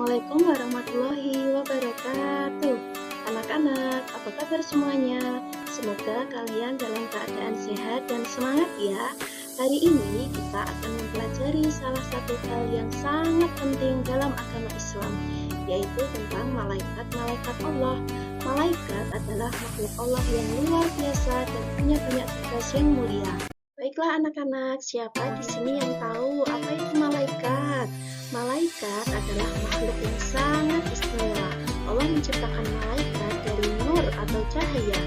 Assalamualaikum warahmatullahi wabarakatuh. Anak-anak, apa kabar semuanya? Semoga kalian dalam keadaan sehat dan semangat ya. Hari ini kita akan mempelajari salah satu hal yang sangat penting dalam agama Islam, yaitu tentang malaikat-malaikat Allah. Malaikat adalah makhluk Allah yang luar biasa dan punya banyak tugas yang mulia. Baiklah anak-anak, siapa di sini yang tahu apa itu malaikat? Malaikat adalah makhluk yang sangat istimewa. Allah menciptakan malaikat dari nur atau cahaya.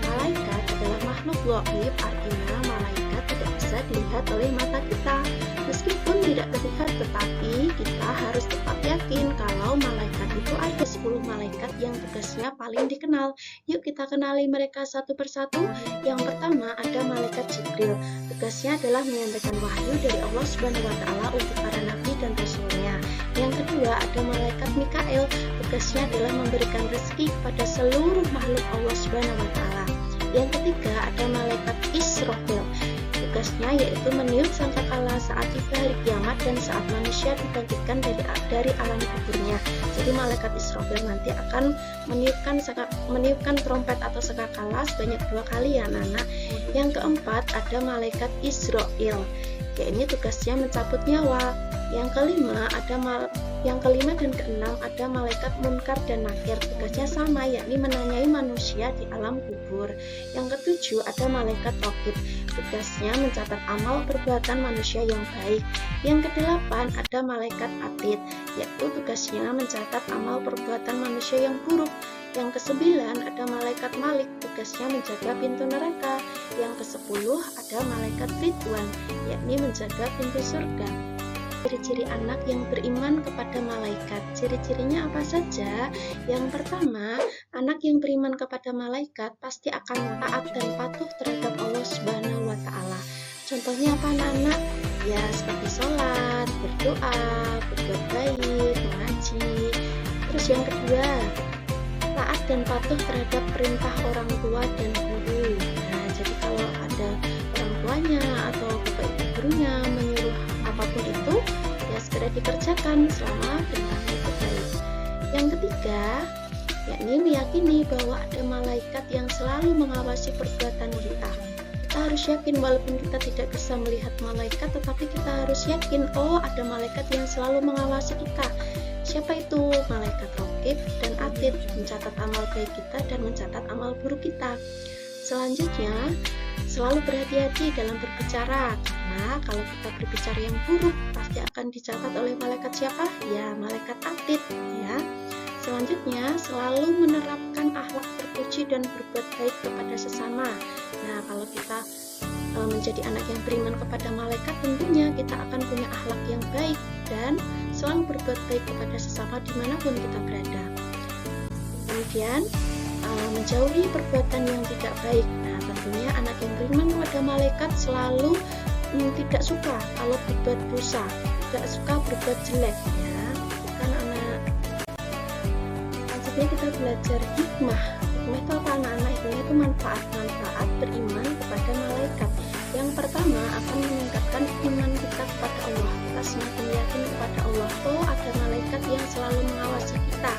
Malaikat adalah makhluk gaib, artinya malaikat tidak bisa dilihat oleh mata kita. Meskipun tidak terlihat, tetapi kita harus tetap yakin kalau malaikat itu ada 10 malaikat yang tugasnya paling dikenal. Yuk kita kenali mereka satu persatu. Yang pertama ada malaikat Jibril. Tugasnya adalah menyampaikan wahyu dari Allah Subhanahu wa Ta'ala untuk para nabi dan rasulnya. Yang kedua ada malaikat Mikael. Tugasnya adalah memberikan rezeki kepada seluruh makhluk Allah Subhanahu wa Ta'ala. Yang ketiga ada malaikat Israfil. Tugasnya yaitu meniup sangkakala saat tiba hari kiamat dan saat manusia dibangkitkan dari alam kuburnya. Jadi malaikat Israfil nanti akan meniupkan trompet atau sangkakala sebanyak 2 kali ya anak-anak. Yang keempat ada malaikat Israel. Ya, ini tugasnya mencabut nyawa. Yang kelima dan keenam ada malaikat Munkar dan Nakir. Tugasnya sama, yakni menanyai manusia di alam kubur. Yang ketujuh ada malaikat Raqib. Tugasnya mencatat amal perbuatan manusia yang baik. Yang kedelapan ada malaikat Atid, yaitu tugasnya mencatat amal perbuatan manusia yang buruk. Yang kesembilan ada malaikat Malik, tugasnya menjaga pintu neraka. Yang kesepuluh ada malaikat Ridwan, yakni menjaga pintu surga. Ciri-ciri anak yang beriman kepada malaikat. Ciri-cirinya apa saja? Yang pertama, anak yang beriman kepada malaikat pasti akan taat dan patuh terhadap Allah Subhanahu wa Ta'ala. Contohnya apa anak-anak? Ya seperti sholat, berdoa, berbuat baik, mengaji. Terus yang kedua, taat dan patuh terhadap perintah orang tua dan guru. Nah, jadi kalau ada orang tuanya atau bapak ibu gurunya menyuruh apapun itu, ya segera dikerjakan selama perintahnya itu baik. Yang ketiga, yakni meyakini bahwa ada malaikat yang selalu mengawasi perbuatan kita. Kita harus yakin walaupun kita tidak bisa melihat malaikat, tetapi kita harus yakin, oh ada malaikat yang selalu mengawasi kita. Siapa itu? Malaikat Raqib dan Atid, mencatat amal baik kita dan mencatat amal buruk kita. Selanjutnya, selalu berhati-hati dalam berbicara, karena kalau kita berbicara yang buruk pasti akan dicatat oleh malaikat siapa? Ya, malaikat Atid ya. Selanjutnya, selalu menerapkan akhlak terpuji dan berbuat baik kepada sesama. Nah, kalau kita menjadi anak yang beriman kepada malaikat, tentunya kita akan punya akhlak yang baik dan selalu berbuat baik kepada sesama dimanapun kita berada. Kemudian menjauhi perbuatan yang tidak baik. Nah, tentunya anak yang beriman kepada malaikat selalu tidak suka kalau berbuat dosa, tidak suka berbuat jelek ya. Bukan anak. Selanjutnya kita belajar hikmah. Hikmah itu apa anak-anak? Hikmah itu manfaat beriman kepada malaikat. Yang pertama akan meningkatkan iman kita kepada Allah. Kita semakin yakin kepada Allah. Oh, ada malaikat yang selalu mengawasi kita.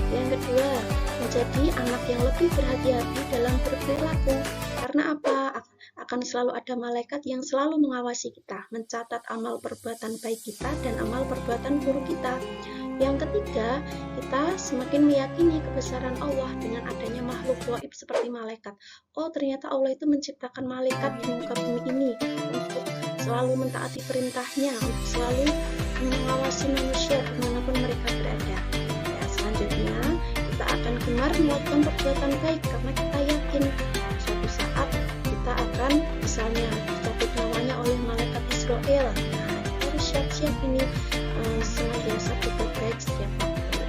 Yang kedua, menjadi anak yang lebih berhati-hati dalam berperilaku. Karena apa? Akan selalu ada malaikat yang selalu mengawasi kita, mencatat amal perbuatan baik kita dan amal perbuatan buruk kita. Yang ketiga, kita semakin meyakini kebesaran Allah dengan adanya makhluk gaib seperti malaikat. Oh, ternyata Allah itu menciptakan malaikat di muka bumi ini untuk selalu mentaati perintahnya, untuk selalu mengawasi manusia dimanapun mereka berada. Ya, selanjutnya, kita akan gemar melakukan perbuatan baik karena kita yakin suatu saat kita akan misalnya dicabut nyawanya oleh malaikat Israel. Nah, kita harus siap-siap ini senantiasa berbuat baik setiap waktu.